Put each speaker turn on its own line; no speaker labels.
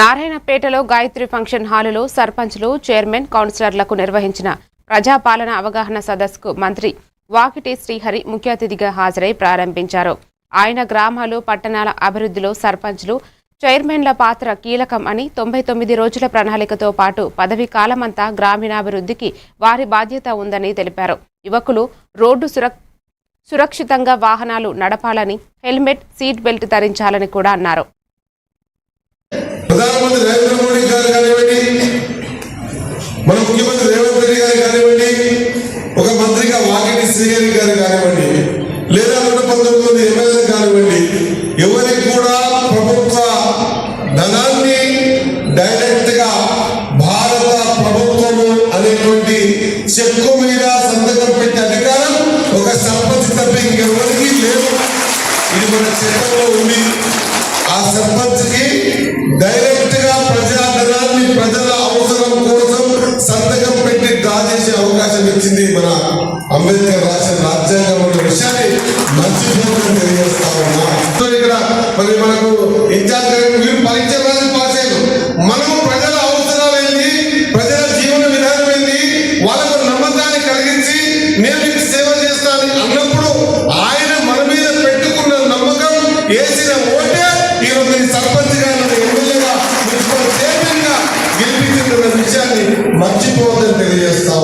నారాయణపేటలో Gayatri function హాలులో సర్పంచ్లు, chairman, కౌన్సిలర్లకు నిర్వహించిన ప్రజాపాలన అవగాహన సదస్సుకు మంత్రి వాకిటి శ్రీహరి ముఖ్య అతిథిగా హాజరై ప్రారంభించారు. ఆయన గ్రామాలు, పట్టణాల అభివృద్ధిలో సర్పంచ్లు, చైర్మన్ల పాత్ర కీలకం అని 99 రోజుల ప్రణాళికతో పాటు పదవీ కాలమంతా గ్రామీణాభివృద్ధికి వారి బాధ్యత ఉందని తెలిపారు. యువకులు రోడ్డు సురక్షితంగా వాహనాలు నడపాలని, హెల్మెట్, సీట్ బెల్ట్ ధరించాలని కూడా అన్నారు.
ప్రధానమంత్రి నరేంద్ర మోడీ గారు కానివ్వండి, మన ముఖ్యమంత్రి రేవంత్ రెడ్డి గారు కానివ్వండి, ఒక మంత్రిగా వాకిటి శ్రీహరి గారు కానివ్వండి, లేదా 119 ఎమ్మెల్యేలు కానివ్వండి, ఎవరికి కూడా ప్రభుత్వ ధనాన్ని డైరెక్ట్ గా భారత ప్రభుత్వము అనేటువంటి చెక్కు మీద సంతకం పెట్టే అధికారం ఒక సర్పంచ్ తప్ప ఇంకెవరికి లేదు. ఇది మన చట్టంలో ఉంది. ఆ సర్పంచ్ కి డైరెక్ట్ గా ప్రజాధనాన్ని ప్రజల అవసరం కోసం సంతకం పెట్టి డ్రా చేసే అవకాశం ఇచ్చింది మన అంబేద్కర్ రాసిన రాజ్యాంగం అనే విషయాన్ని మర్చిపోకుండా తెలియజేస్తా ఉన్నా. ఇక్కడ మరి మనకు ఇన్ఛార్జ్ మీరు పరీక్ష రాసి పాస్ అయ్యారు. మనము ప్రజల అవసరాలు ఏంటి, ప్రజల జీవన విధానం ఏంటి, వాళ్ళకు నమ్మకాన్ని కలిగించి నేను మీకు సేవ చేస్తాను అన్నప్పుడు ఆయన మన మీద పెట్టుకున్న నమ్మకం, వేసిన ఓటే ఈరోజు సర్పంచ్ గా, ఎమ్మెల్యేగా, మున్సిపల్ చైర్మన్ గా గెలిపించిన విషయాన్ని మర్చిపోవద్దని తెలియజేస్తాం.